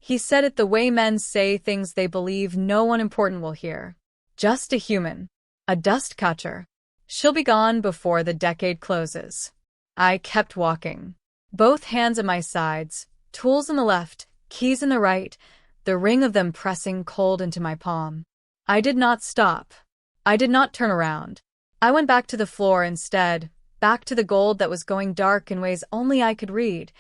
He said it the way men say things they believe no one important will hear. Just a human. A dust catcher. She'll be gone before the decade closes. I kept walking. Both hands at my sides, tools in the left, keys in the right, the ring of them pressing cold into my palm. I did not stop. I did not turn around. I went back to the floor instead, back to the gold that was going dark in ways only I could read,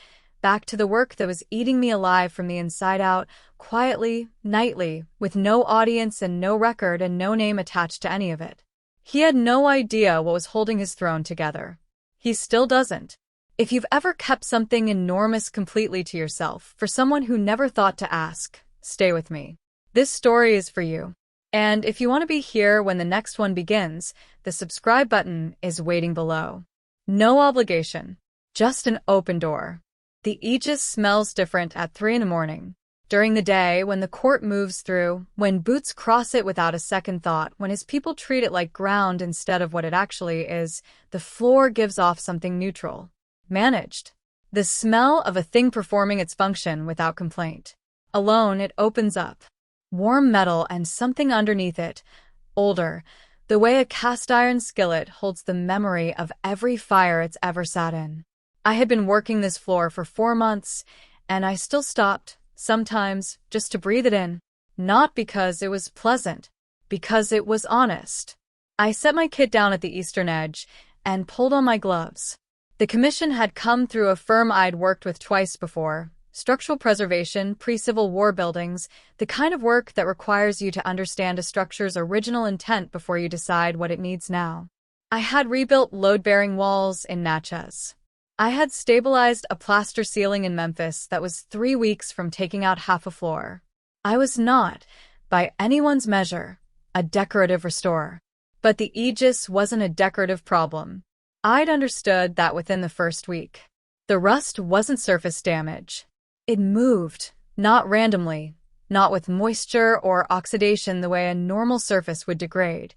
back to the work that was eating me alive from the inside out, quietly, nightly, with no audience and no record and no name attached to any of it. He had no idea what was holding his throne together. He still doesn't. If you've ever kept something enormous completely to yourself, for someone who never thought to ask, stay with me. This story is for you. And if you want to be here when the next one begins, the subscribe button is waiting below. No obligation. Just an open door. The Aegis smells different at 3 in the morning. During the day, when the court moves through, when boots cross it without a second thought, when his people treat it like ground instead of what it actually is, the floor gives off something neutral. Managed. The smell of a thing performing its function without complaint. Alone, it opens up. Warm metal and something underneath it, older, the way a cast-iron skillet holds the memory of every fire it's ever sat in. I had been working this floor for 4 months, and I still stopped, sometimes, just to breathe it in. Not because it was pleasant, because it was honest. I set my kit down at the eastern edge and pulled on my gloves. The commission had come through a firm I'd worked with twice before. Structural preservation, pre-Civil War buildings, the kind of work that requires you to understand a structure's original intent before you decide what it needs now. I had rebuilt load-bearing walls in Natchez. I had stabilized a plaster ceiling in Memphis that was 3 weeks from taking out half a floor. I was not, by anyone's measure, a decorative restorer. But the Aegis wasn't a decorative problem. I'd understood that within the first week. The rust wasn't surface damage. It moved, not randomly, not with moisture or oxidation the way a normal surface would degrade.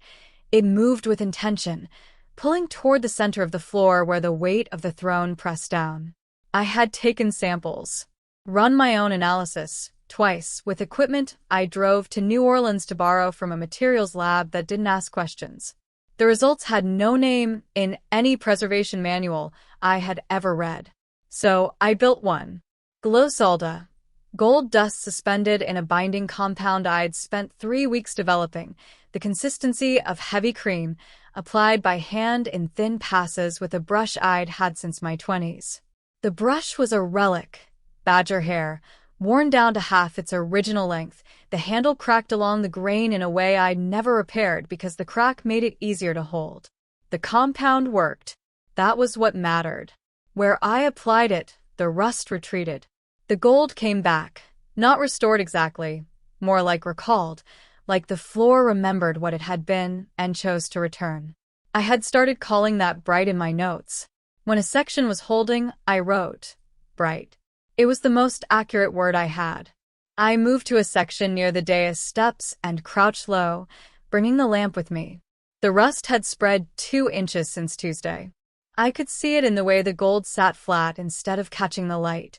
It moved with intention, pulling toward the center of the floor where the weight of the throne pressed down. I had taken samples, run my own analysis, twice, with equipment I drove to New Orleans to borrow from a materials lab that didn't ask questions. The results had no name in any preservation manual I had ever read. So I built one. Glossolda, gold dust suspended in a binding compound I'd spent 3 weeks developing, the consistency of heavy cream, applied by hand in thin passes with a brush I'd had since my 20s. The brush was a relic, badger hair, worn down to half its original length. The handle cracked along the grain in a way I'd never repaired because the crack made it easier to hold. The compound worked. That was what mattered. Where I applied it, the rust retreated. The gold came back, not restored exactly, more like recalled, like the floor remembered what it had been and chose to return. I had started calling that bright in my notes. When a section was holding, I wrote, bright. It was the most accurate word I had. I moved to a section near the dais steps and crouched low, bringing the lamp with me. The rust had spread 2 inches since Tuesday. I could see it in the way the gold sat flat instead of catching the light,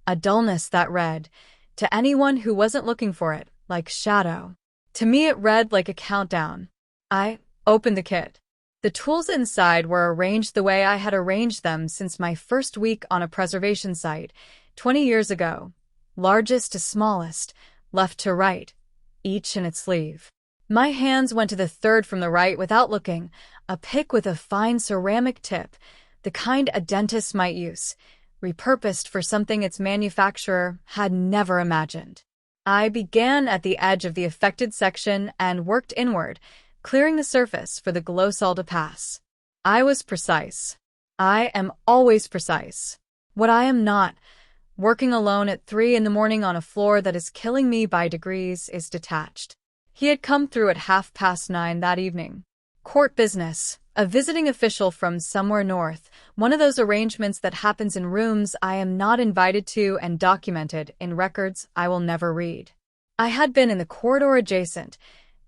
a dullness that read, to anyone who wasn't looking for it, like shadow. To me it read like a countdown. I opened the kit. The tools inside were arranged the way I had arranged them since my first week on a preservation site, 20 years ago. Largest to smallest, left to right, each in its sleeve. My hands went to the third from the right without looking, a pick with a fine ceramic tip, the kind a dentist might use, repurposed for something its manufacturer had never imagined. I began at the edge of the affected section and worked inward, clearing the surface for the glosol to pass. I was precise. I am always precise. What I am not, working alone at 3 in the morning on a floor that is killing me by degrees, is detached. He had come through at 9:30 that evening. Court business, a visiting official from somewhere north, one of those arrangements that happens in rooms I am not invited to and documented in records I will never read. I had been in the corridor adjacent,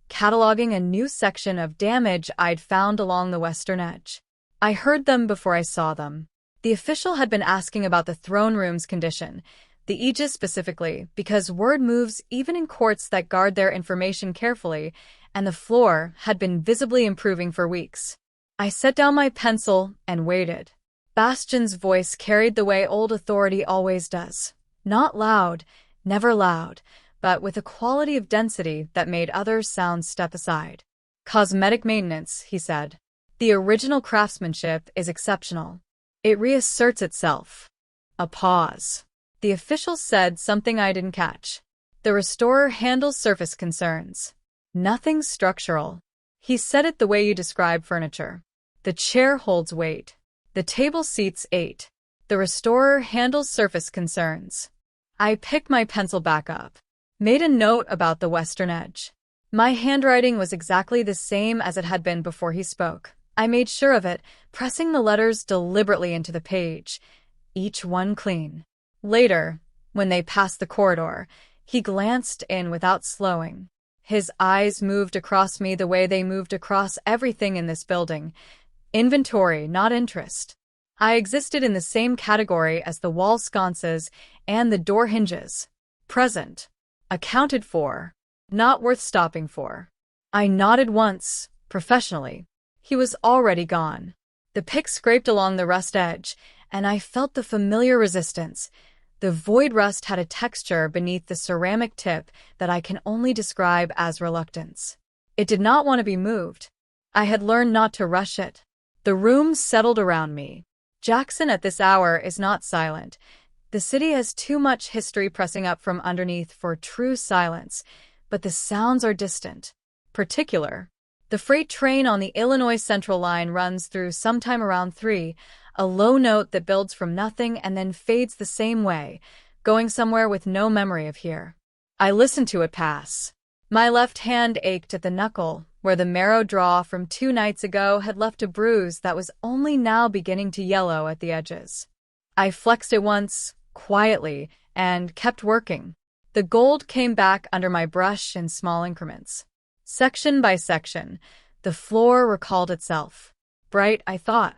cataloging a new section of damage I'd found along the western edge. I heard them before I saw them. The official had been asking about the throne room's condition, The Aegis specifically, because word moves even in courts that guard their information carefully, and the floor had been visibly improving for weeks. I set down my pencil and waited. Bastion's voice carried the way old authority always does. Not loud, never loud, but with a quality of density that made other sounds step aside. Cosmetic maintenance, he said. The original craftsmanship is exceptional. It reasserts itself. A pause. The official said something I didn't catch. The restorer handles surface concerns. Nothing structural. He said it the way you describe furniture. The chair holds weight. The table seats 8. The restorer handles surface concerns. I picked my pencil back up. Made a note about the western edge. My handwriting was exactly the same as it had been before he spoke. I made sure of it, pressing the letters deliberately into the page, each one clean. Later, when they passed the corridor, he glanced in without slowing. His eyes moved across me the way they moved across everything in this building. Inventory, not interest. I existed in the same category as the wall sconces and the door hinges. Present. Accounted for. Not worth stopping for. I nodded once, professionally. He was already gone. The pick scraped along the rust edge, and I felt the familiar resistance. The void rust had a texture beneath the ceramic tip that I can only describe as reluctance. It did not want to be moved. I had learned not to rush it. The room settled around me. Jackson at this hour is not silent. The city has too much history pressing up from underneath for true silence, but the sounds are distant. Particular. The freight train on the Illinois Central line runs through sometime around 3, a low note that builds from nothing and then fades the same way, going somewhere with no memory of here. I listened to it pass. My left hand ached at the knuckle, where the marrow draw from 2 nights ago had left a bruise that was only now beginning to yellow at the edges. I flexed it once, quietly, and kept working. The gold came back under my brush in small increments. Section by section, the floor recalled itself. Bright, I thought.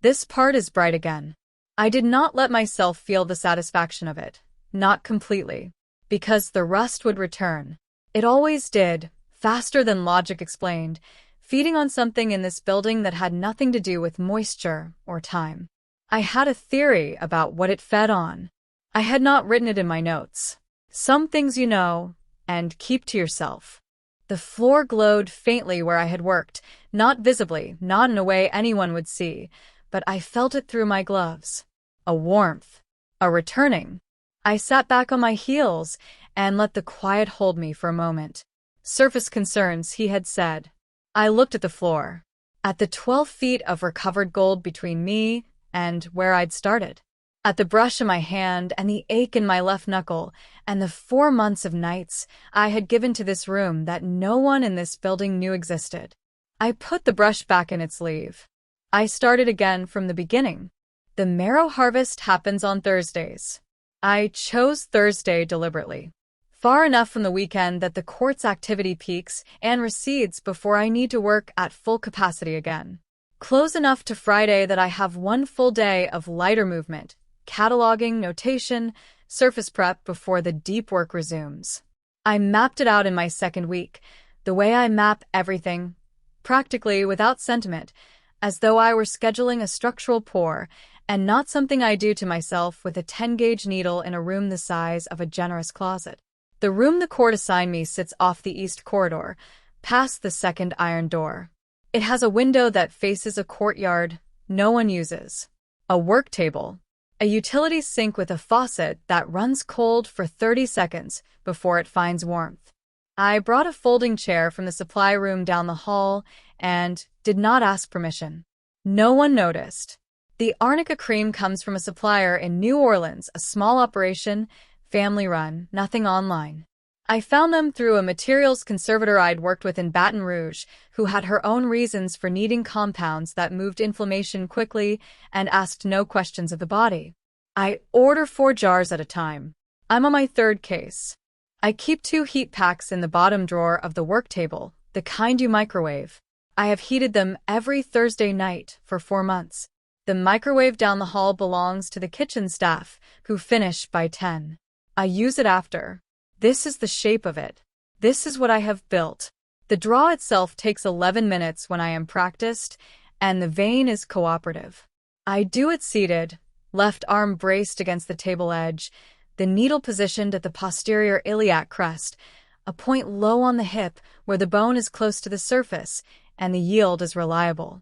This part is bright again. I did not let myself feel the satisfaction of it. Not completely. Because the rust would return. It always did. Faster than logic explained, feeding on something in this building that had nothing to do with moisture or time. I had a theory about what it fed on. I had not written it in my notes. Some things you know, and keep to yourself. The floor glowed faintly where I had worked, not visibly, not in a way anyone would see, but I felt it through my gloves. A warmth. A returning. I sat back on my heels and let the quiet hold me for a moment. Surface concerns, he had said. I looked at the floor. At the 12 feet of recovered gold between me and where I'd started. At the brush in my hand and the ache in my left knuckle and the 4 months of nights I had given to this room that no one in this building knew existed. I put the brush back in its sleeve. I started again from the beginning. The marrow harvest happens on Thursdays. I chose Thursday deliberately. Far enough from the weekend that the court's activity peaks and recedes before I need to work at full capacity again. Close enough to Friday that I have 1 full day of lighter movement, cataloging, notation, surface prep before the deep work resumes. I mapped it out in my second week, the way I map everything, practically without sentiment, as though I were scheduling a structural pour and not something I do to myself with a 10-gauge needle in a room the size of a generous closet. The room the court assigned me sits off the east corridor, past the second iron door. It has a window that faces a courtyard no one uses, a work table, a utility sink with a faucet that runs cold for 30 seconds before it finds warmth. I brought a folding chair from the supply room down the hall and did not ask permission. No one noticed. The arnica cream comes from a supplier in New Orleans, a small operation, family-run, nothing online. I found them through a materials conservator I'd worked with in Baton Rouge, who had her own reasons for needing compounds that moved inflammation quickly and asked no questions of the body. I order 4 jars at a time. I'm on my 3rd case. I keep 2 heat packs in the bottom drawer of the work table, the kind you microwave. I have heated them every Thursday night for 4 months. The microwave down the hall belongs to the kitchen staff, who finish by 10. I use it after. This is the shape of it. This is what I have built. The draw itself takes 11 minutes when I am practiced, and the vein is cooperative. I do it seated, left arm braced against the table edge, the needle positioned at the posterior iliac crest, a point low on the hip where the bone is close to the surface, and the yield is reliable.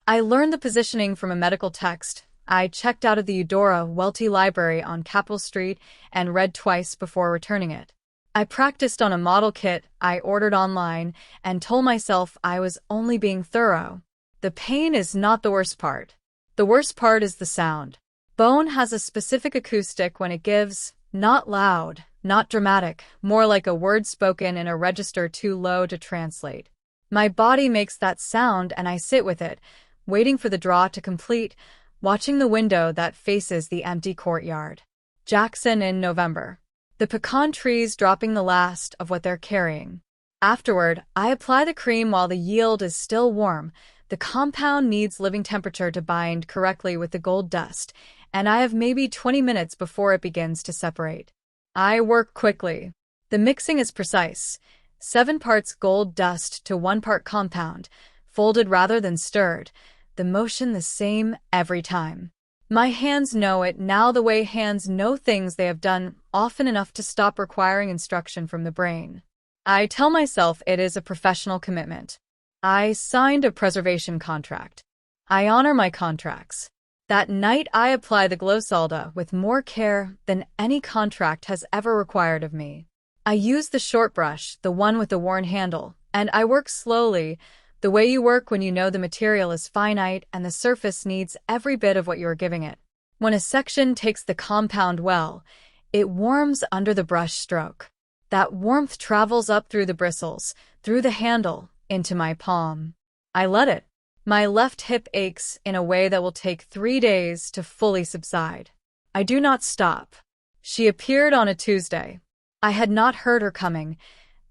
I learned the positioning from a medical text. I checked out of the Eudora Welty Library on Capitol Street and read twice before returning it. I practiced on a model kit I ordered online and told myself I was only being thorough. The pain is not the worst part. The worst part is the sound. Bone has a specific acoustic when it gives, not loud, not dramatic, more like a word spoken in a register too low to translate. My body makes that sound and I sit with it, waiting for the draw to complete, watching the window that faces the empty courtyard. Jackson in November. The pecan trees dropping the last of what they're carrying. Afterward, I apply the cream while the yield is still warm. The compound needs living temperature to bind correctly with the gold dust, and I have maybe 20 minutes before it begins to separate. I work quickly. The mixing is precise. 7 parts gold dust to 1 part compound, folded rather than stirred. The motion the same every time. My hands know it now the way hands know things they have done often enough to stop requiring instruction from the brain. I tell myself it is a professional commitment. I signed a preservation contract. I honor my contracts. That night I apply the glow solda with more care than any contract has ever required of me. I use the short brush, the one with the worn handle, and I work slowly, the way you work when you know the material is finite and the surface needs every bit of what you are giving it. When a section takes the compound well, it warms under the brush stroke. That warmth travels up through the bristles, through the handle, into my palm. I let it. My left hip aches in a way that will take 3 days to fully subside. I do not stop. She appeared on a Tuesday. I had not heard her coming,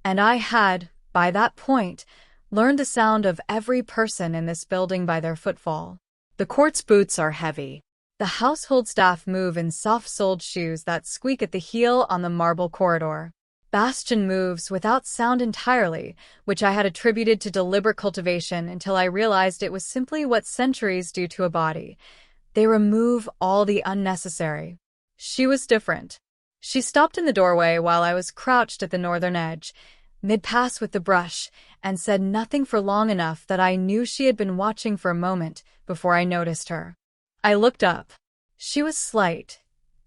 and I had, by that point, learned the sound of every person in this building by their footfall. The quartz boots are heavy. The household staff move in soft-soled shoes that squeak at the heel on the marble corridor. Bastion moves without sound entirely, which I had attributed to deliberate cultivation until I realized it was simply what centuries do to a body. They remove all the unnecessary. She was different. She stopped in the doorway while I was crouched at the northern edge, mid-pass with the brush, and said nothing for long enough that I knew she had been watching for a moment before I noticed her. I looked up. She was slight.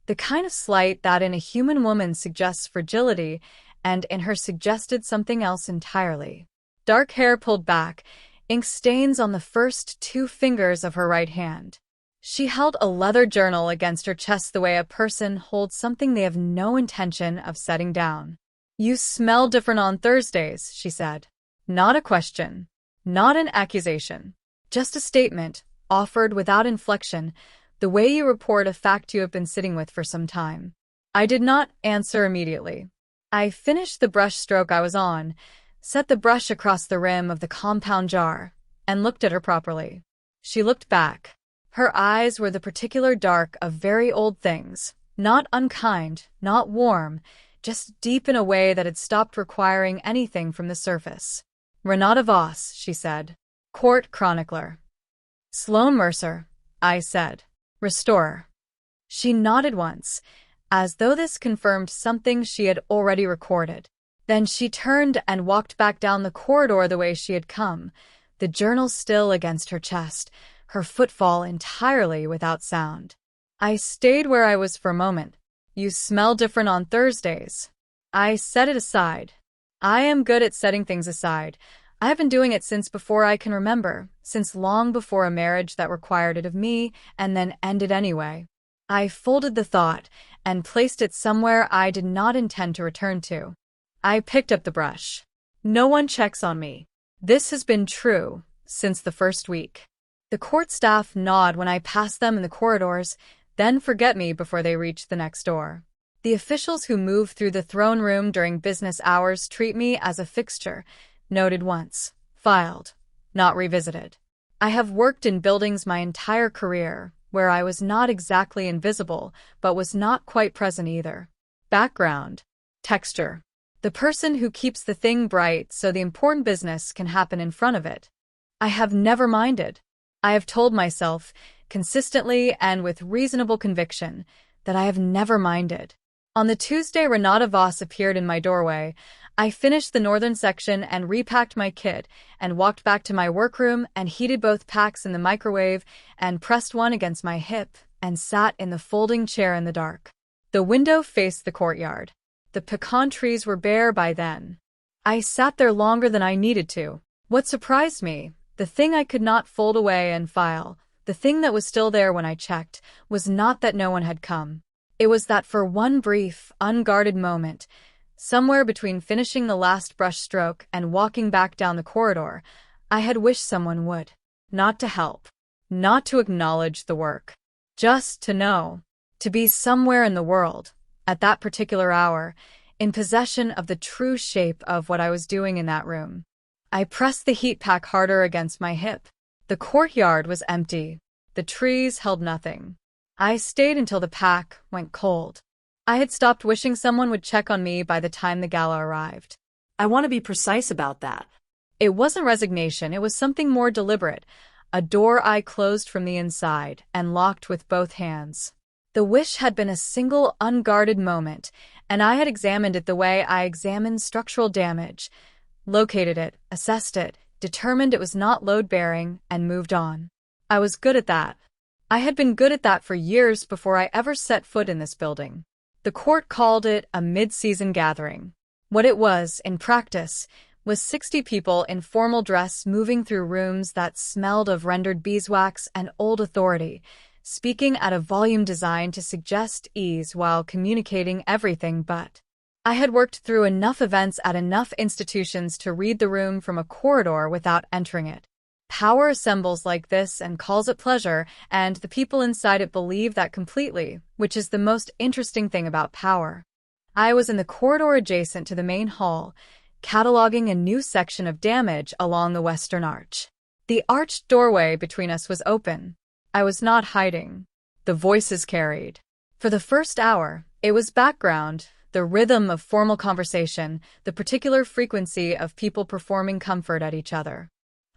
The kind of slight that in a human woman suggests fragility, and in her suggested something else entirely. Dark hair pulled back, ink stains on the first 2 fingers of her right hand. She held a leather journal against her chest the way a person holds something they have no intention of setting down. "You smell different on Thursdays," she said. Not a question. Not an accusation. Just a statement, offered without inflection, the way you report a fact you have been sitting with for some time. I did not answer immediately. I finished the brush stroke I was on, set the brush across the rim of the compound jar, and looked at her properly. She looked back. Her eyes were the particular dark of very old things, not unkind, not warm, just deep in a way that had stopped requiring anything from the surface. "Renata Voss," she said. "Court chronicler." "Sloane Mercer," I said. "Restorer." She nodded once, as though this confirmed something she had already recorded. Then she turned and walked back down the corridor the way she had come, the journal still against her chest, her footfall entirely without sound. I stayed where I was for a moment. "You smell different on Thursdays." I set it aside. I am good at setting things aside. I have been doing it since before I can remember, since long before a marriage that required it of me and then ended anyway. I folded the thought and placed it somewhere I did not intend to return to. I picked up the brush. No one checks on me. This has been true since the first week. The court staff nod when I pass them in the corridors, then forget me before they reach the next door. The officials who move through the throne room during business hours treat me as a fixture, noted once, filed, not revisited. I have worked in buildings my entire career, where I was not exactly invisible, but was not quite present either. Background. Texture. The person who keeps the thing bright so the important business can happen in front of it. I have never minded. I have told myself, consistently and with reasonable conviction, that I have never minded. On the Tuesday Renata Voss appeared in my doorway, I finished the northern section and repacked my kit and walked back to my workroom and heated both packs in the microwave and pressed one against my hip and sat in the folding chair in the dark. The window faced the courtyard. The pecan trees were bare by then. I sat there longer than I needed to. What surprised me, the thing I could not fold away and file, the thing that was still there when I checked, was not that no one had come. It was that for one brief, unguarded moment, somewhere between finishing the last brush stroke and walking back down the corridor, I had wished someone would. Not to help. Not to acknowledge the work. Just to know. To be somewhere in the world, at that particular hour, in possession of the true shape of what I was doing in that room. I pressed the heat pack harder against my hip. The courtyard was empty. The trees held nothing. I stayed until the pack went cold. I had stopped wishing someone would check on me by the time the gala arrived. I want to be precise about that. It wasn't resignation, it was something more deliberate. A door I closed from the inside and locked with both hands. The wish had been a single, unguarded moment, and I had examined it the way I examined structural damage, located it, assessed it, determined it was not load-bearing, and moved on. I was good at that. I had been good at that for years before I ever set foot in this building. The court called it a mid-season gathering. What it was, in practice, was 60 people in formal dress moving through rooms that smelled of rendered beeswax and old authority, speaking at a volume designed to suggest ease while communicating everything but. I had worked through enough events at enough institutions to read the room from a corridor without entering it. Power assembles like this and calls it pleasure, and the people inside it believe that completely, which is the most interesting thing about power. I was in the corridor adjacent to the main hall, cataloging a new section of damage along the western arch. The arched doorway between us was open. I was not hiding. The voices carried. For the first hour, it was background, the rhythm of formal conversation, the particular frequency of people performing comfort at each other.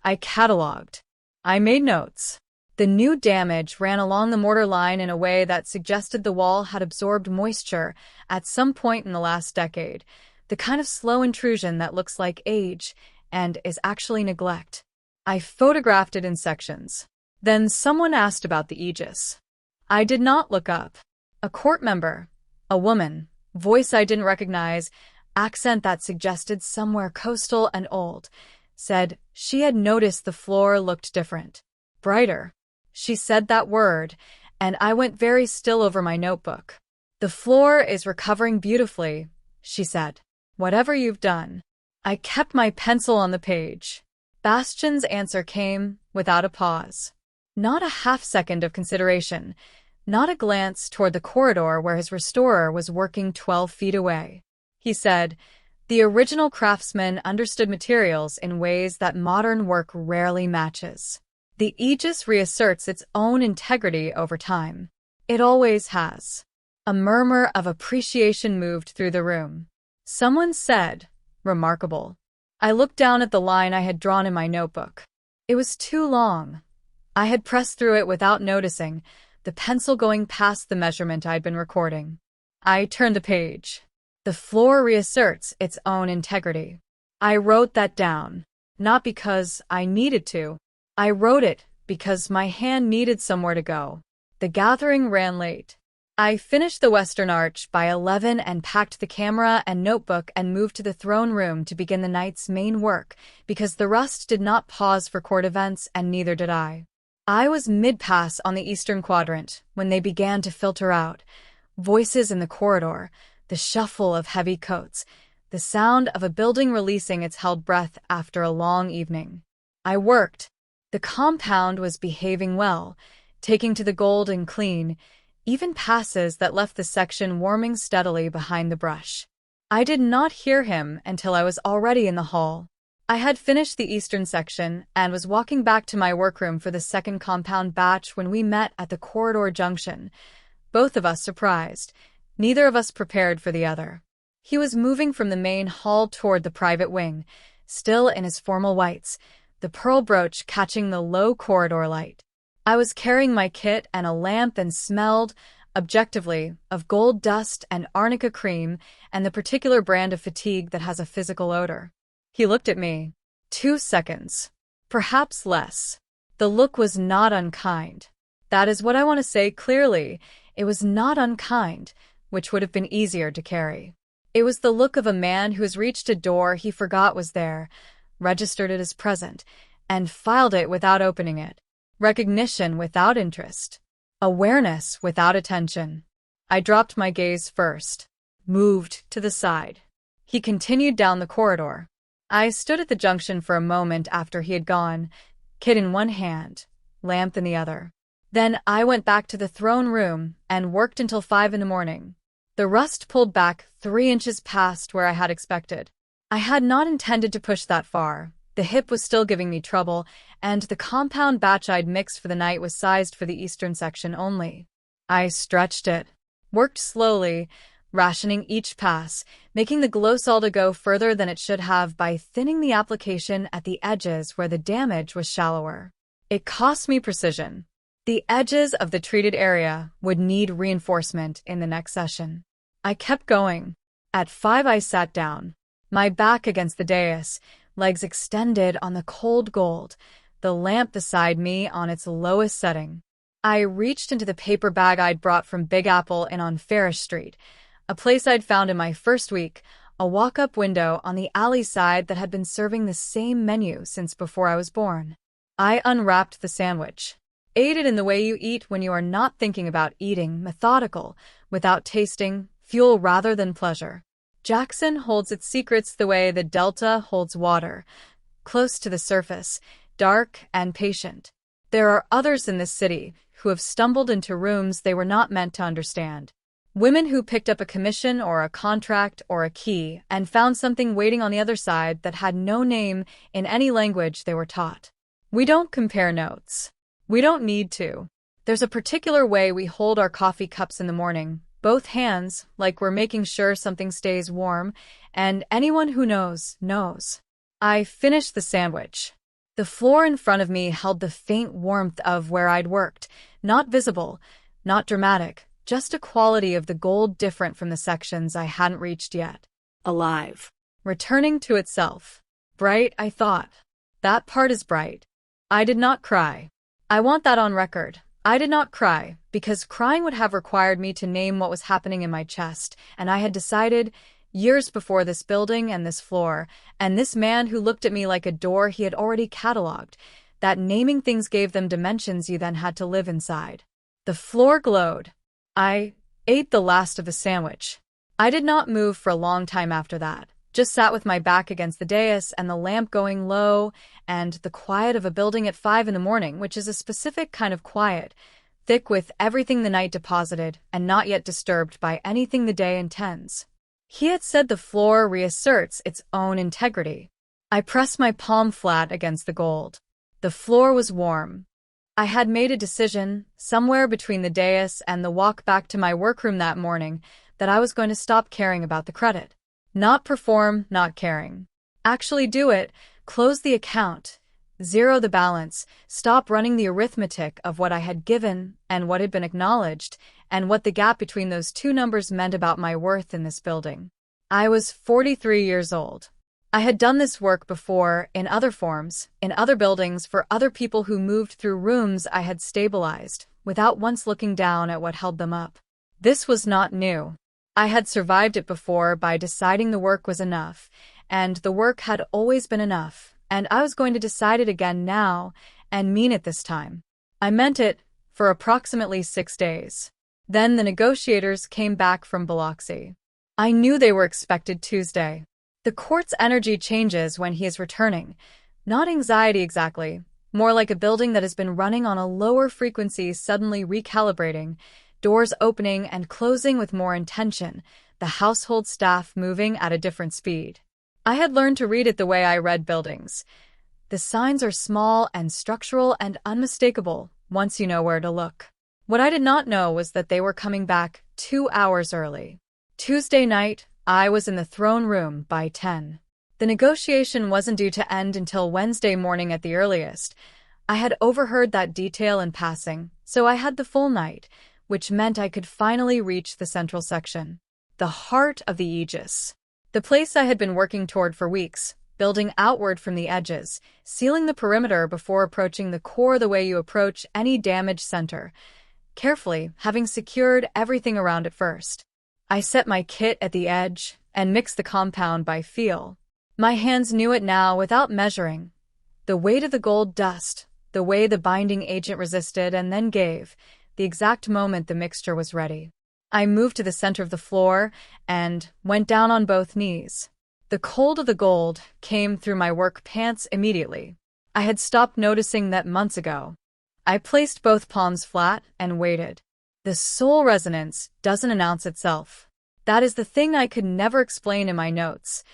I cataloged. I made notes. The new damage ran along the mortar line in a way that suggested the wall had absorbed moisture at some point in the last decade, the kind of slow intrusion that looks like age and is actually neglect. I photographed it in sections. Then someone asked about the Aegis. I did not look up. A court member, a woman, voice I didn't recognize, accent that suggested somewhere coastal and old, said she had noticed the floor looked different. Brighter. She said that word, and I went very still over my notebook. The floor is recovering beautifully, she said. Whatever you've done. I kept my pencil on the page. Bastian's answer came without a pause. Not a half-second of consideration, not a glance toward the corridor where his restorer was working 12 feet away. He said, "The original craftsman understood materials in ways that modern work rarely matches. The Aegis reasserts its own integrity over time. It always has." A murmur of appreciation moved through the room. Someone said, "Remarkable." I looked down at the line I had drawn in my notebook. It was too long. I had pressed through it without noticing, the pencil going past the measurement I'd been recording. I turned the page. The floor reasserts its own integrity. I wrote that down, not because I needed to. I wrote it because my hand needed somewhere to go. The gathering ran late. I finished the western arch by 11 and packed the camera and notebook and moved to the throne room to begin the night's main work because the rust did not pause for court events and neither did I. I was mid-pass on the eastern quadrant when they began to filter out. Voices in the corridor, the shuffle of heavy coats, the sound of a building releasing its held breath after a long evening. I worked. The compound was behaving well, taking to the gold and clean, even passes that left the section warming steadily behind the brush. I did not hear him until I was already in the hall. I had finished the eastern section and was walking back to my workroom for the second compound batch when we met at the corridor junction, both of us surprised, Neither of us prepared for the other. He was moving from the main hall toward the private wing, still in his formal whites, the pearl brooch catching the low corridor light. I was carrying my kit and a lamp and smelled, objectively, of gold dust and arnica cream and the particular brand of fatigue that has a physical odor. He looked at me. 2 seconds. Perhaps less. The look was not unkind. That is what I want to say clearly. It was not unkind, which would have been easier to carry. It was the look of a man who has reached a door he forgot was there, registered it as present, and filed it without opening it. Recognition without interest. Awareness without attention. I dropped my gaze first, moved to the side. He continued down the corridor. I stood at the junction for a moment after he had gone, kit in one hand, lamp in the other. Then I went back to the throne room and worked until 5 in the morning. The rust pulled back 3 inches past where I had expected. I had not intended to push that far. The hip was still giving me trouble, and the compound batch I'd mixed for the night was sized for the eastern section only. I stretched it, worked slowly, rationing each pass, making the glow solder go further than it should have by thinning the application at the edges where the damage was shallower. It cost me precision. The edges of the treated area would need reinforcement in the next session. I kept going. At 5 I sat down, my back against the dais, legs extended on the cold gold, the lamp beside me on its lowest setting. I reached into the paper bag I'd brought from Big Apple in on Farish Street, a place I'd found in my first week, a walk-up window on the alley side that had been serving the same menu since before I was born. I unwrapped the sandwich. Ate it in the way you eat when you are not thinking about eating, methodical, without tasting, fuel rather than pleasure. Jackson holds its secrets the way the Delta holds water, close to the surface, dark and patient. There are others in this city who have stumbled into rooms they were not meant to understand. Women who picked up a commission or a contract or a key and found something waiting on the other side that had no name in any language they were taught. We don't compare notes. We don't need to. There's a particular way we hold our coffee cups in the morning, both hands, like we're making sure something stays warm, and anyone who knows, knows. I finished the sandwich. The floor in front of me held the faint warmth of where I'd worked, not visible, not dramatic, just a quality of the gold different from the sections I hadn't reached yet. Alive. Returning to itself. Bright, I thought. That part is bright. I did not cry. I want that on record. I did not cry, because crying would have required me to name what was happening in my chest, and I had decided, years before this building and this floor, and this man who looked at me like a door he had already catalogued, that naming things gave them dimensions you then had to live inside. The floor glowed. I ate the last of the sandwich. I did not move for a long time after that. Just sat with my back against the dais and the lamp going low and the quiet of a building at 5 in the morning, which is a specific kind of quiet, thick with everything the night deposited and not yet disturbed by anything the day intends. He had said the floor reasserts its own integrity. I pressed my palm flat against the gold. The floor was warm. I had made a decision, somewhere between the dais and the walk back to my workroom that morning, that I was going to stop caring about the credit. Not perform, not caring. Actually do it, close the account, zero the balance, stop running the arithmetic of what I had given and what had been acknowledged, and what the gap between those two numbers meant about my worth in this building. I was 43 years old. I had done this work before, in other forms, in other buildings for other people who moved through rooms I had stabilized, without once looking down at what held them up. This was not new. I had survived it before by deciding the work was enough, and the work had always been enough, and I was going to decide it again now, and mean it this time. I meant it, for approximately 6 days. Then the negotiators came back from Biloxi. I knew they were expected Tuesday. The court's energy changes when he is returning. Not anxiety exactly, more like a building that has been running on a lower frequency suddenly recalibrating, doors opening and closing with more intention, the household staff moving at a different speed. I had learned to read it the way I read buildings. The signs are small and structural and unmistakable once you know where to look. What I did not know was that they were coming back 2 hours early. Tuesday night, I was in the throne room by 10. The negotiation wasn't due to end until Wednesday morning at the earliest. I had overheard that detail in passing, so I had the full night, which meant I could finally reach the central section. The heart of the Aegis. The place I had been working toward for weeks, building outward from the edges, sealing the perimeter before approaching the core the way you approach any damaged center, carefully, having secured everything around it first. I set my kit at the edge and mixed the compound by feel. My hands knew it now without measuring. The weight of the gold dust, the way the binding agent resisted and then gave, the exact moment the mixture was ready. I moved to the center of the floor and went down on both knees. The cold of the gold came through my work pants immediately. I had stopped noticing that months ago. I placed both palms flat and waited. The soul resonance doesn't announce itself. That is the thing I could never explain in my notes.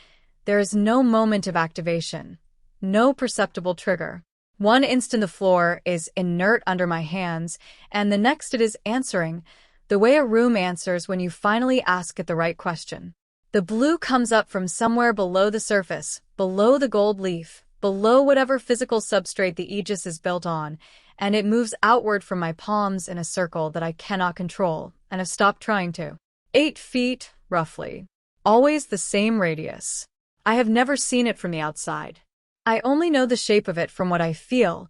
There is no moment of activation, no perceptible trigger. One instant the floor is inert under my hands, and the next it is answering, the way a room answers when you finally ask it the right question. The blue comes up from somewhere below the surface, below the gold leaf, below whatever physical substrate the Aegis is built on, and it moves outward from my palms in a circle that I cannot control, and have stopped trying to. 8 feet, roughly. Always the same radius. I have never seen it from the outside. I only know the shape of it from what I feel,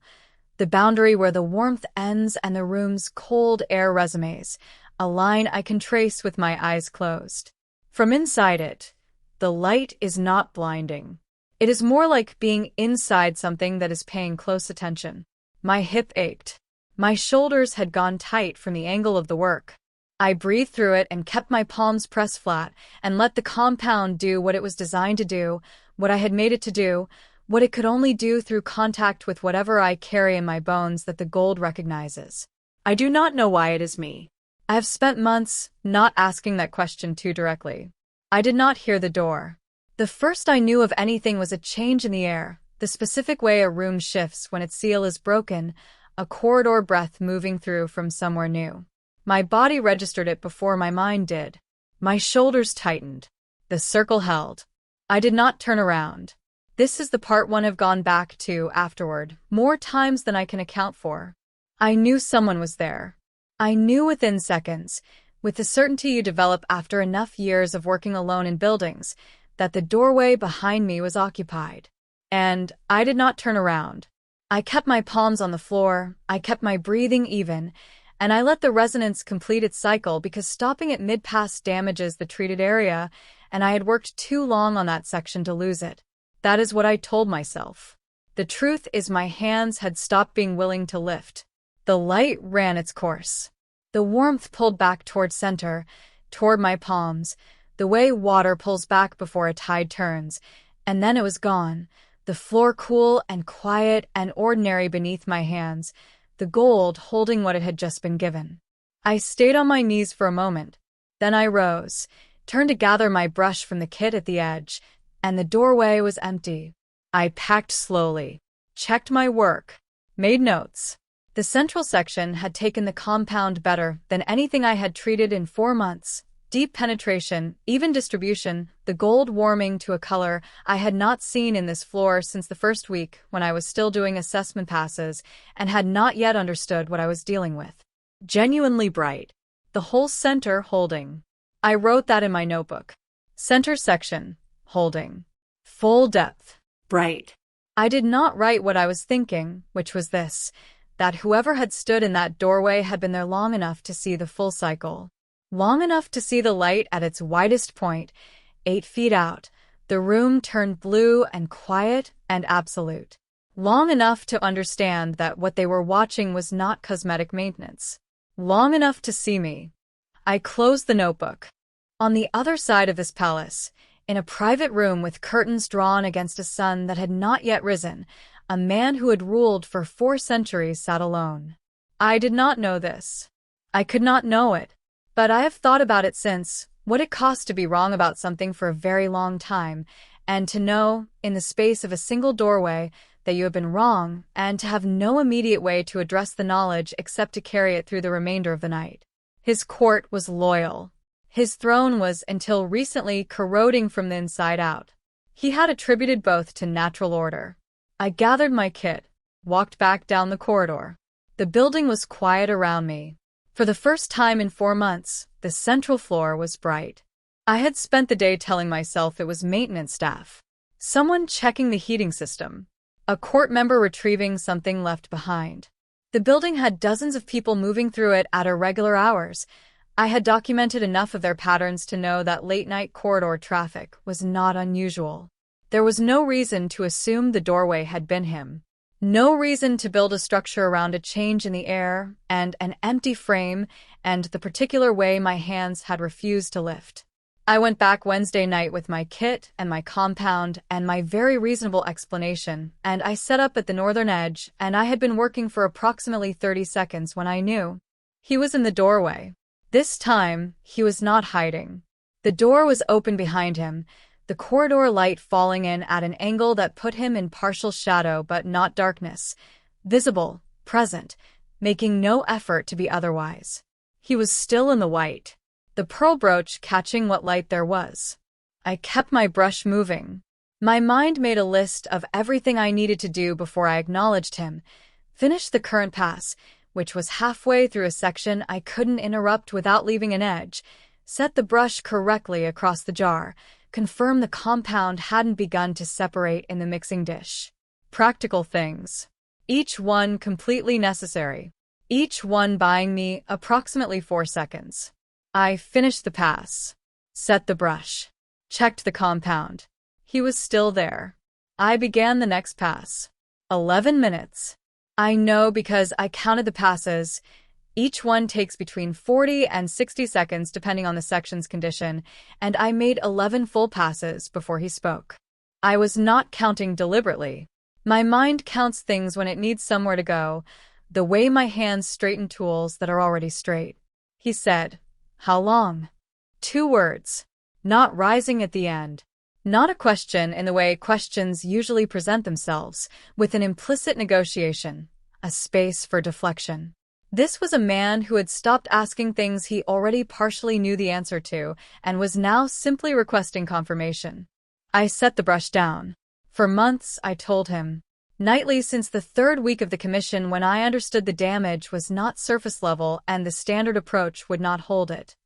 the boundary where the warmth ends and the room's cold air resumes, a line I can trace with my eyes closed. From inside it, the light is not blinding. It is more like being inside something that is paying close attention. My hip ached. My shoulders had gone tight from the angle of the work. I breathed through it and kept my palms pressed flat and let the compound do what it was designed to do, what I had made it to do, what it could only do through contact with whatever I carry in my bones that the gold recognizes. I do not know why it is me. I have spent months not asking that question too directly. I did not hear the door. The first I knew of anything was a change in the air, the specific way a room shifts when its seal is broken, a corridor breath moving through from somewhere new. My body registered it before my mind did. My shoulders tightened. The circle held. I did not turn around. This is the part one have gone back to afterward, more times than I can account for. I knew someone was there. I knew within seconds, with the certainty you develop after enough years of working alone in buildings, that the doorway behind me was occupied. And I did not turn around. I kept my palms on the floor, I kept my breathing even, and I let the resonance complete its cycle because stopping at mid-pass damages the treated area, and I had worked too long on that section to lose it. That is what I told myself. The truth is my hands had stopped being willing to lift. The light ran its course. The warmth pulled back toward center, toward my palms, the way water pulls back before a tide turns, and then it was gone, the floor cool and quiet and ordinary beneath my hands, the gold holding what it had just been given. I stayed on my knees for a moment. Then I rose, turned to gather my brush from the kit at the edge, and the doorway was empty. I packed slowly, checked my work, made notes. The central section had taken the compound better than anything I had treated in 4 months. Deep penetration, even distribution, the gold warming to a color I had not seen in this floor since the first week when I was still doing assessment passes and had not yet understood what I was dealing with. Genuinely bright. The whole center holding. I wrote that in my notebook. Center section, holding. Full depth. Bright. I did not write what I was thinking, which was this, that whoever had stood in that doorway had been there long enough to see the full cycle. Long enough to see the light at its widest point, 8 feet out, the room turned blue and quiet and absolute. Long enough to understand that what they were watching was not cosmetic maintenance. Long enough to see me. I closed the notebook. On the other side of this palace, in a private room with curtains drawn against a sun that had not yet risen, a man who had ruled for 4 centuries sat alone. I did not know this. I could not know it. But I have thought about it since, what it costs to be wrong about something for a very long time, and to know, in the space of a single doorway, that you have been wrong, and to have no immediate way to address the knowledge except to carry it through the remainder of the night. His court was loyal. His throne was, until recently, corroding from the inside out. He had attributed both to natural order. I gathered my kit, walked back down the corridor. The building was quiet around me. For the first time in 4 months, the central floor was bright. I had spent the day telling myself it was maintenance staff. Someone checking the heating system. A court member retrieving something left behind. The building had dozens of people moving through it at irregular hours. I had documented enough of their patterns to know that late-night corridor traffic was not unusual. There was no reason to assume the doorway had been him. No reason to build a structure around a change in the air and an empty frame and the particular way my hands had refused to lift. I went back Wednesday night with my kit and my compound and my very reasonable explanation, and I set up at the northern edge, and I had been working for approximately 30 seconds when I knew. He was in the doorway. This time, he was not hiding. The door was open behind him, the corridor light falling in at an angle that put him in partial shadow but not darkness. Visible, present, making no effort to be otherwise. He was still in the white. The pearl brooch catching what light there was. I kept my brush moving. My mind made a list of everything I needed to do before I acknowledged him. Finish the current pass, which was halfway through a section I couldn't interrupt without leaving an edge. Set the brush correctly across the jar. Confirm the compound hadn't begun to separate in the mixing dish. Practical things. Each one completely necessary. Each one buying me approximately 4 seconds. I finished the pass. Set the brush. Checked the compound. He was still there. I began the next pass. 11 minutes. I know because I counted the passes. Each one takes between 40 and 60 seconds depending on the section's condition, and I made 11 full passes before he spoke. I was not counting deliberately. My mind counts things when it needs somewhere to go, the way my hands straighten tools that are already straight. He said, "How long?" 2 words. Not rising at the end. Not a question in the way questions usually present themselves, with an implicit negotiation, a space for deflection. This was a man who had stopped asking things he already partially knew the answer to and was now simply requesting confirmation. I set the brush down. For months, I told him. Nightly since the 3rd week of the commission, when I understood the damage was not surface level and the standard approach would not hold it.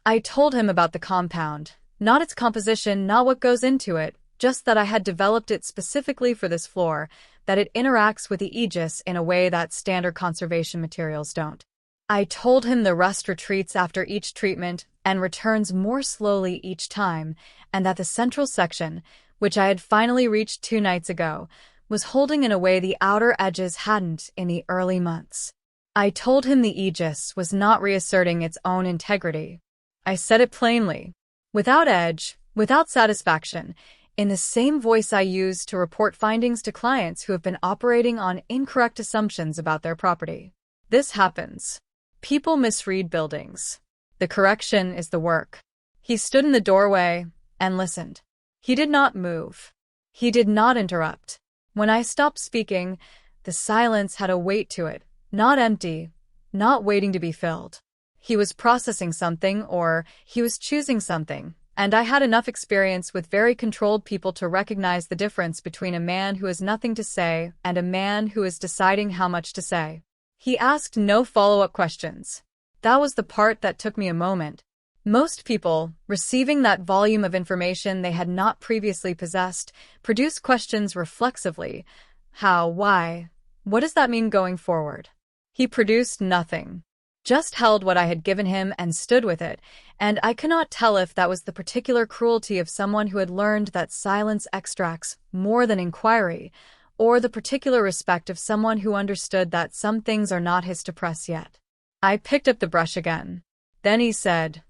I told him about the compound, not its composition, not what goes into it, just that I had developed it specifically for this floor, that it interacts with the Aegis in a way that standard conservation materials don't. I told him the rust retreats after each treatment and returns more slowly each time, and that the central section, which I had finally reached 2 nights ago, was holding in a way the outer edges hadn't in the early months. I told him the Aegis was not reasserting its own integrity. I said it plainly, without edge, without satisfaction, in the same voice I use to report findings to clients who have been operating on incorrect assumptions about their property. This happens. People misread buildings. The correction is the work. He stood in the doorway and listened. He did not move. He did not interrupt. When I stopped speaking, the silence had a weight to it, not empty, not waiting to be filled. He was processing something, or he was choosing something, and I had enough experience with very controlled people to recognize the difference between a man who has nothing to say and a man who is deciding how much to say. He asked no follow-up questions. That was the part that took me a moment. Most people, receiving that volume of information they had not previously possessed, produce questions reflexively. How? Why? What does that mean going forward? He produced nothing. Just held what I had given him and stood with it, and I cannot tell if that was the particular cruelty of someone who had learned that silence extracts more than inquiry, or the particular respect of someone who understood that some things are not his to press yet. I picked up the brush again. Then he said,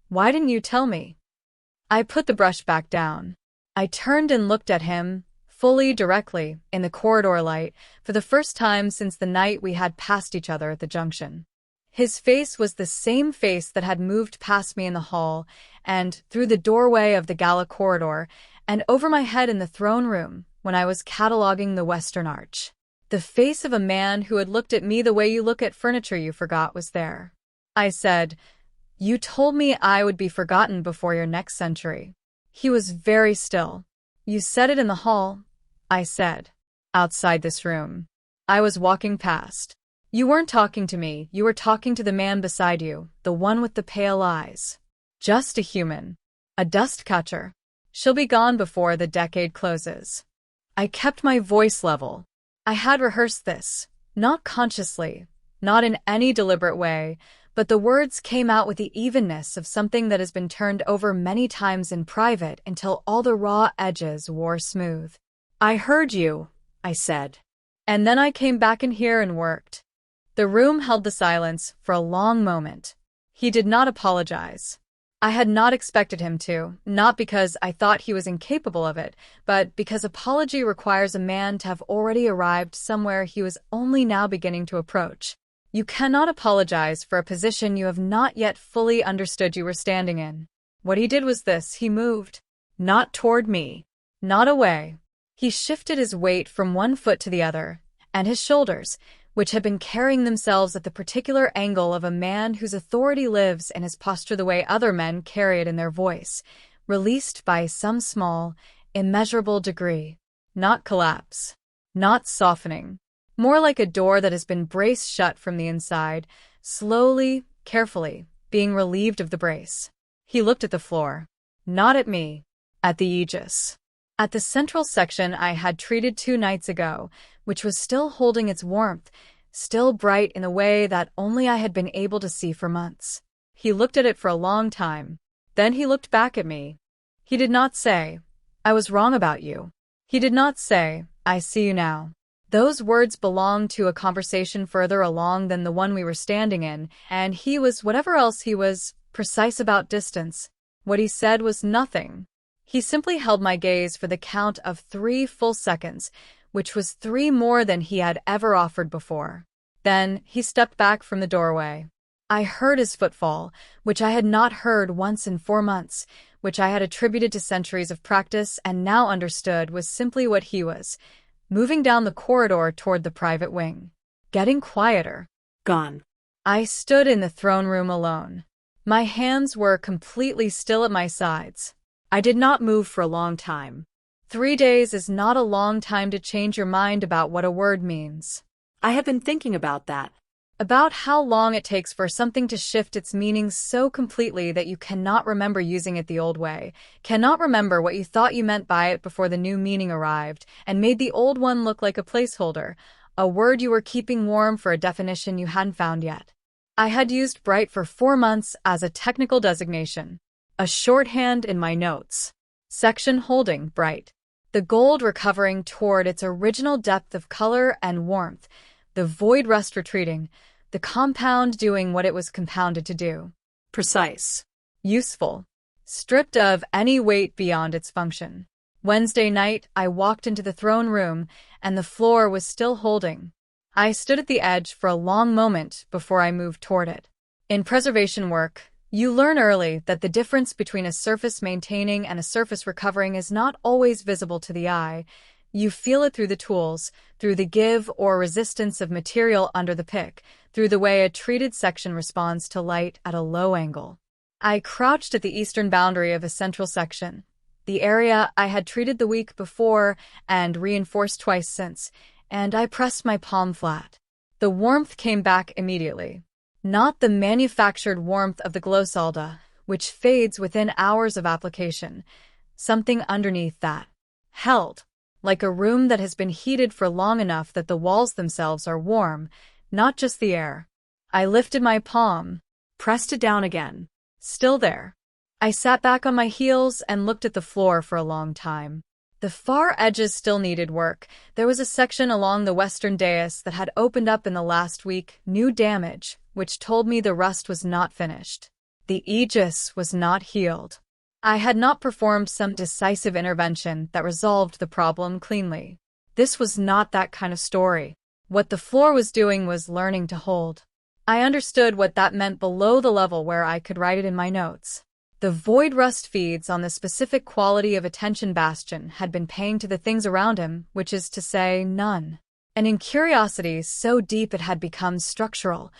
"Why didn't you tell me?" I put the brush back down. I turned and looked at him, fully, directly, in the corridor light, for the first time since the night we had passed each other at the junction. His face was the same face that had moved past me in the hall, and through the doorway of the gala corridor, and over my head in the throne room, when I was cataloging the western arch. The face of a man who had looked at me the way you look at furniture you forgot was there. I said, You told me I would be forgotten before your next century. He was very still. You said it in the hall, I said. Outside this room. I was walking past. You weren't talking to me, you were talking to the man beside you, the one with the pale eyes. Just a human. A dust catcher. She'll be gone before the decade closes. I kept my voice level. I had rehearsed this, not consciously, not in any deliberate way, but the words came out with the evenness of something that has been turned over many times in private until all the raw edges wore smooth. I heard you, I said. And then I came back in here and worked. The room held the silence for a long moment. He did not apologize. I had not expected him to, not because I thought he was incapable of it, but because apology requires a man to have already arrived somewhere he was only now beginning to approach. You cannot apologize for a position you have not yet fully understood you were standing in. What he did was this: he moved. Not toward me. Not away. He shifted his weight from one foot to the other, and his shoulders, which had been carrying themselves at the particular angle of a man whose authority lives in his posture the way other men carry it in their voice, released by some small, immeasurable degree. Not collapse. Not softening. More like a door that has been braced shut from the inside, slowly, carefully, being relieved of the brace. He looked at the floor. Not at me. At the Aegis. At the central section I had treated 2 nights ago, which was still holding its warmth, still bright in a way that only I had been able to see for months. He looked at it for a long time. Then he looked back at me. He did not say, I was wrong about you. He did not say, I see you now. Those words belonged to a conversation further along than the one we were standing in, and he was, whatever else he was, precise about distance. What he said was nothing. He simply held my gaze for the count of 3 full seconds, which was 3 more than he had ever offered before. Then he stepped back from the doorway. I heard his footfall, which I had not heard once in 4 months, which I had attributed to centuries of practice and now understood was simply what he was, moving down the corridor toward the private wing. Getting quieter. Gone. I stood in the throne room alone. My hands were completely still at my sides. I did not move for a long time. 3 days is not a long time to change your mind about what a word means. I have been thinking about that. About how long it takes for something to shift its meaning so completely that you cannot remember using it the old way, cannot remember what you thought you meant by it before the new meaning arrived, and made the old one look like a placeholder, a word you were keeping warm for a definition you hadn't found yet. I had used bright for 4 months as a technical designation, a shorthand in my notes. Section holding bright. The gold recovering toward its original depth of color and warmth, the void rust retreating, the compound doing what it was compounded to do. Precise. Useful. Stripped of any weight beyond its function. Wednesday night, I walked into the throne room, and the floor was still holding. I stood at the edge for a long moment before I moved toward it. In preservation work, you learn early that the difference between a surface maintaining and a surface recovering is not always visible to the eye. You feel it through the tools, through the give or resistance of material under the pick, through the way a treated section responds to light at a low angle. I crouched at the eastern boundary of a central section, the area I had treated the week before and reinforced twice since, and I pressed my palm flat. The warmth came back immediately. Not the manufactured warmth of the glossalda, which fades within hours of application. Something underneath that. Held. Like a room that has been heated for long enough that the walls themselves are warm, not just the air. I lifted my palm, Pressed it down again. still there. I sat back on my heels and looked at the floor for a long time. The far edges still needed work. There was a section along the western dais that had opened up in the last week, new damage, which told me the rust was not finished. The Aegis was not healed. I had not performed some decisive intervention that resolved the problem cleanly. This was not that kind of story. What the floor was doing was learning to hold. I understood what that meant below the level where I could write it in my notes. The void rust feeds on the specific quality of attention Bastion had been paying to the things around him, which is to say, none. And in curiosity so deep it had become structural,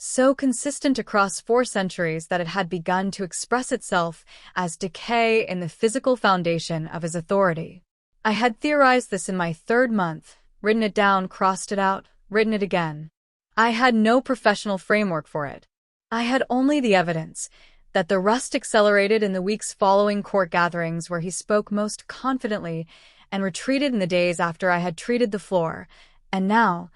so consistent across 4 centuries that it had begun to express itself as decay in the physical foundation of his authority. I had theorized this in my 3rd month, written it down, crossed it out, written it again. I had no professional framework for it. I had only the evidence that the rust accelerated in the weeks following court gatherings where he spoke most confidently and retreated in the days after I had treated the floor, and now,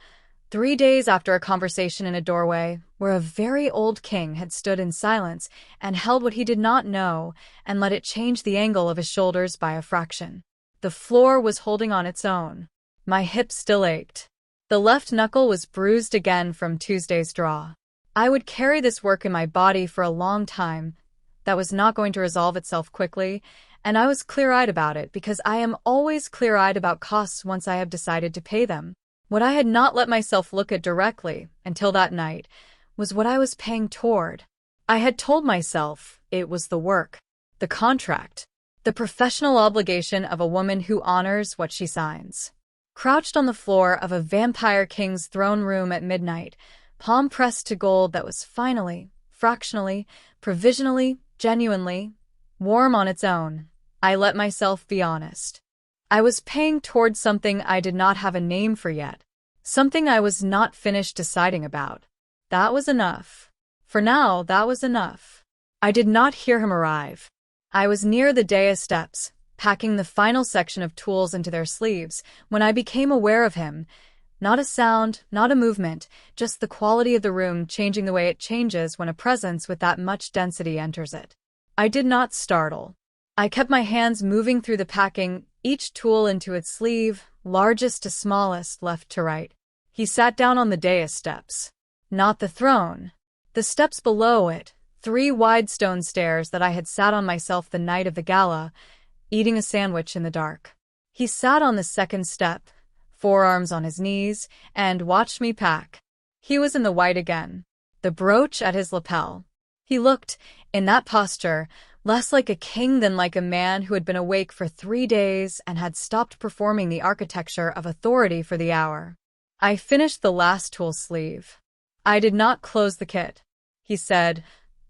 3 days after a conversation in a doorway where a very old king had stood in silence and held what he did not know and let it change the angle of his shoulders by a fraction. The floor was holding on its own. My hip still ached. The left knuckle was bruised again from Tuesday's draw. I would carry this work in my body for a long time. That was not going to resolve itself quickly, and I was clear-eyed about it because I am always clear-eyed about costs once I have decided to pay them. What I had not let myself look at directly, until that night, was what I was paying toward. I had told myself it was the work, the contract, the professional obligation of a woman who honors what she signs. Crouched on the floor of a vampire king's throne room at midnight, palm pressed to gold that was finally, fractionally, provisionally, genuinely, warm on its own, I let myself be honest. I was paying toward something I did not have a name for yet, something I was not finished deciding about. That was enough. For now, that was enough. I did not hear him arrive. I was near the dais steps, packing the final section of tools into their sleeves, when I became aware of him. Not a sound, not a movement, just the quality of the room changing the way it changes when a presence with that much density enters it. I did not startle. I kept my hands moving through the packing, each tool into its sleeve, largest to smallest, left to right. He sat down on the dais steps. Not the throne. The steps below it, 3 wide stone stairs that I had sat on myself the night of the gala, eating a sandwich in the dark. He sat on the 2nd step, forearms on his knees, and watched me pack. He was in the white again, the brooch at his lapel. He looked, in that posture, less like a king than like a man who had been awake for 3 days and had stopped performing the architecture of authority for the hour. I finished the last tool sleeve. I did not close the kit. He said,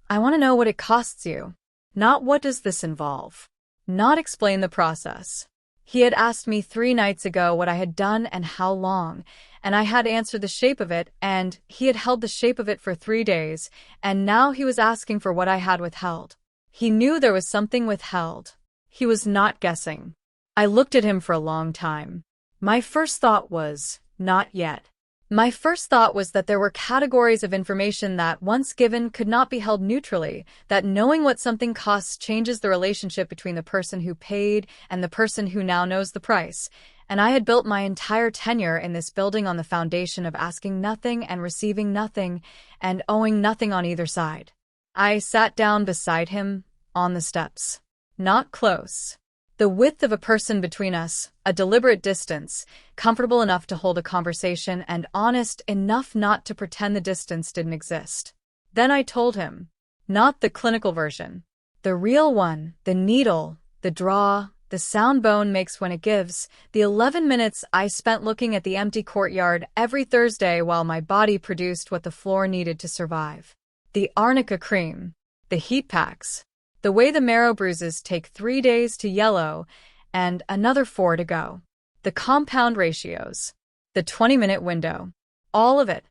"I want to know what it costs you. Not what does this involve. Not explain the process." He had asked me 3 nights ago what I had done and how long, and I had answered the shape of it, and he had held the shape of it for 3 days, and now he was asking for what I had withheld. He knew there was something withheld. He was not guessing. I looked at him for a long time. My first thought was, not yet. My first thought was that there were categories of information that, once given, could not be held neutrally, that knowing what something costs changes the relationship between the person who paid and the person who now knows the price, and I had built my entire tenure in this building on the foundation of asking nothing and receiving nothing, and owing nothing on either side. I sat down beside him, on the steps. Not close. The width of a person between us, a deliberate distance, comfortable enough to hold a conversation and honest enough not to pretend the distance didn't exist. Then I told him. Not the clinical version. The real one, the needle, the draw, the sound bone makes when it gives, the 11 minutes I spent looking at the empty courtyard every Thursday while my body produced what the floor needed to survive. The arnica cream, the heat packs, the way the marrow bruises take 3 days to yellow and another 4 to go. The compound ratios. The 20-minute window. All of it.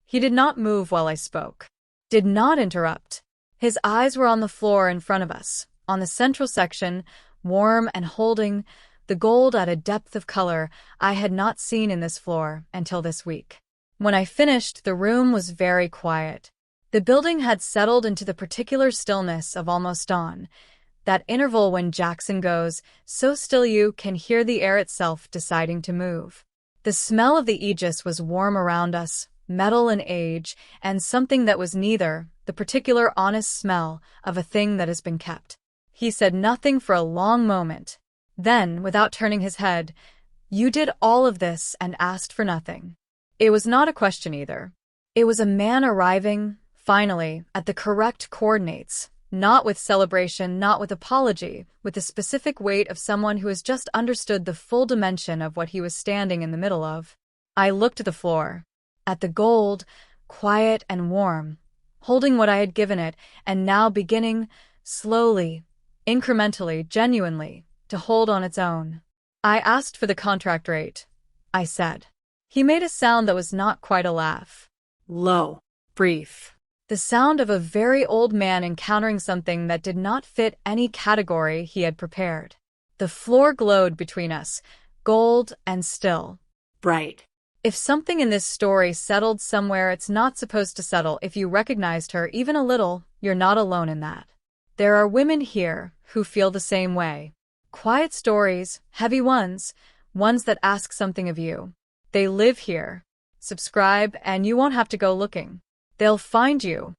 He did not move while I spoke. Did not interrupt. His eyes were on the floor in front of us, on the central section, warm and holding, the gold at a depth of color I had not seen in this floor until this week. When I finished, the room was very quiet. The building had settled into the particular stillness of almost dawn, that interval when Jackson goes, so still you can hear the air itself deciding to move. The smell of the Aegis was warm around us, metal and age, and something that was neither, the particular honest smell of a thing that has been kept. He said nothing for a long moment. Then, without turning his head, "You did all of this and asked for nothing." It was not a question either. It was a man arriving, finally, at the correct coordinates, not with celebration, not with apology, with the specific weight of someone who has just understood the full dimension of what he was standing in the middle of. I looked at the floor, at the gold, quiet and warm, holding what I had given it, and now beginning, slowly, incrementally, genuinely, to hold on its own. I asked for the contract rate, I said. He made a sound that was not quite a laugh. Low. Brief. The sound of a very old man encountering something that did not fit any category he had prepared. The floor glowed between us, gold and still. Bright. If something in this story settled somewhere it's not supposed to settle, if you recognized her even a little, you're not alone in that. There are women here who feel the same way. Quiet stories, heavy ones that ask something of you. They live here. Subscribe and you won't have to go looking. They'll find you.